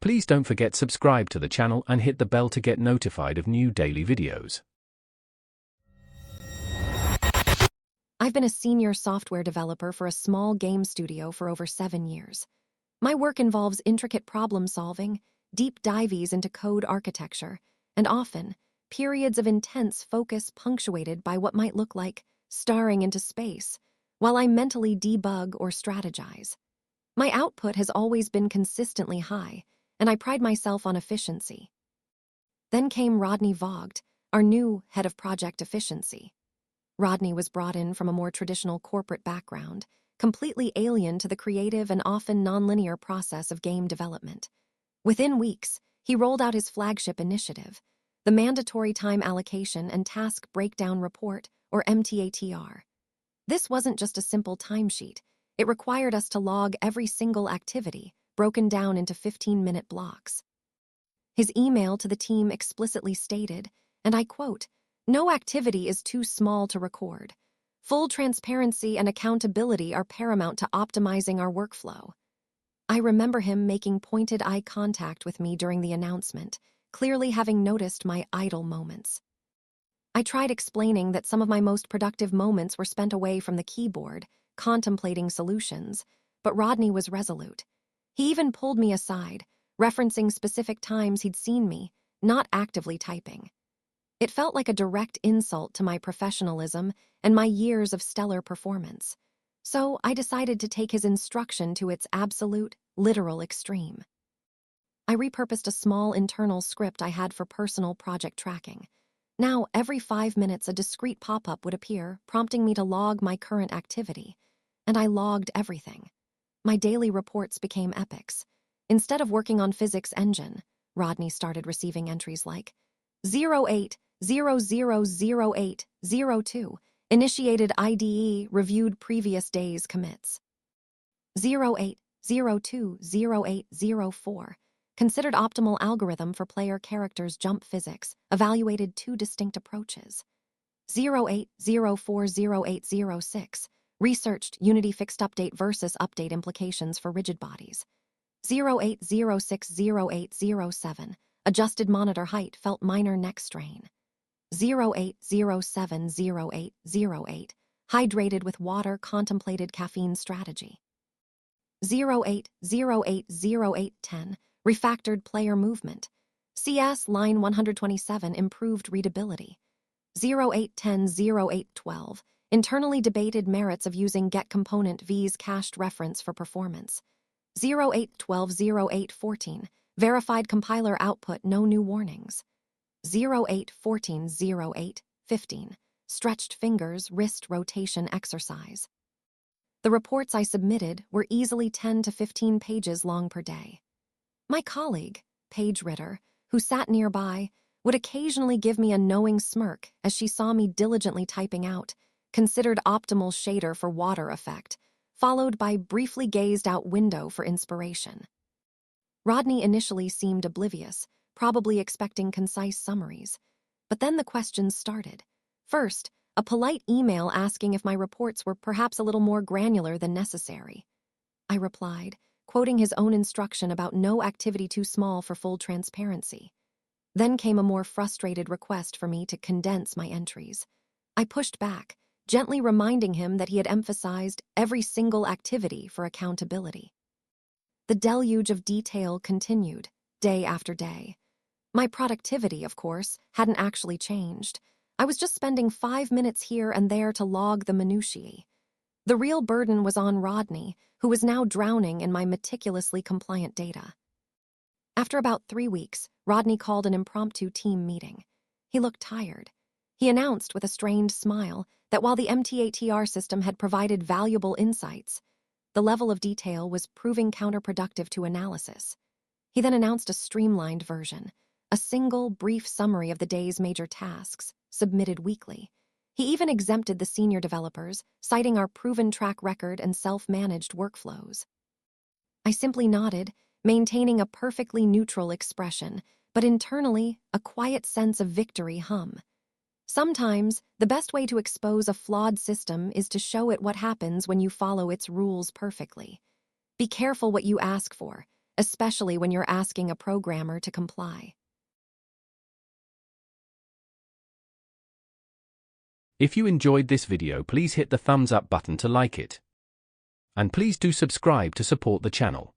Please don't forget subscribe to the channel and hit the bell to get notified of new daily videos. I've been a senior software developer for a small game studio for over 7 years. My work involves intricate problem solving, deep dives into code architecture, and often, periods of intense focus punctuated by what might look like staring into space, while I mentally debug or strategize. My output has always been consistently high, and I pride myself on efficiency. Then came Rodney Vogt, our new head of project efficiency. Rodney was brought in from a more traditional corporate background, completely alien to the creative and often nonlinear process of game development. Within weeks, he rolled out his flagship initiative, the Mandatory Time Allocation and Task Breakdown Report, or MTATR. This wasn't just a simple timesheet. It required us to log every single activity, broken down into 15-minute blocks. His email to the team explicitly stated, and I quote, "No activity is too small to record. Full transparency and accountability are paramount to optimizing our workflow." I remember him making pointed eye contact with me during the announcement, clearly having noticed my idle moments. I tried explaining that some of my most productive moments were spent away from the keyboard, contemplating solutions, but Rodney was resolute. He even pulled me aside, referencing specific times he'd seen me, not actively typing. It felt like a direct insult to my professionalism and my years of stellar performance. So I decided to take his instruction to its absolute, literal extreme. I repurposed a small internal script I had for personal project tracking. Now, every 5 minutes, a discrete pop-up would appear, prompting me to log my current activity. And I logged everything. My daily reports became epics. Instead of working on physics engine, Rodney started receiving entries like 08000802, initiated IDE, reviewed previous day's commits. 08020804, considered optimal algorithm for player characters jump physics, evaluated 2 distinct approaches. 08040806, researched Unity fixed update versus update implications for rigid bodies. 08060807, adjusted monitor height, felt minor neck strain. 08070808, hydrated with water, contemplated caffeine strategy. 08080810, refactored player movement. CS line 127, improved readability. 08100812, internally debated merits of using getComponent v's cached reference for performance. 08120814, verified compiler output, no new warnings. 08140815, stretched fingers, wrist rotation exercise. The reports I submitted were easily 10 to 15 pages long per day. My colleague, Paige Ritter, who sat nearby, would occasionally give me a knowing smirk as she saw me diligently typing out, considered optimal shader for water effect, followed by briefly gazed out window for inspiration. Rodney initially seemed oblivious, probably expecting concise summaries. But then the questions started. First, a polite email asking if my reports were perhaps a little more granular than necessary. I replied, quoting his own instruction about no activity too small for full transparency. Then came a more frustrated request for me to condense my entries. I pushed back, gently reminding him that he had emphasized every single activity for accountability. The deluge of detail continued, day after day. My productivity, of course, hadn't actually changed. I was just spending 5 minutes here and there to log the minutiae. The real burden was on Rodney, who was now drowning in my meticulously compliant data. After about 3 weeks, Rodney called an impromptu team meeting. He looked tired. He announced with a strained smile that while the MTATR system had provided valuable insights, the level of detail was proving counterproductive to analysis. He then announced a streamlined version, a single, brief summary of the day's major tasks, submitted weekly. He even exempted the senior developers, citing our proven track record and self-managed workflows. I simply nodded, maintaining a perfectly neutral expression, but internally, a quiet sense of victory hum. Sometimes, the best way to expose a flawed system is to show it what happens when you follow its rules perfectly. Be careful what you ask for, especially when you're asking a programmer to comply. If you enjoyed this video, please hit the thumbs up button to like it. And please do subscribe to support the channel.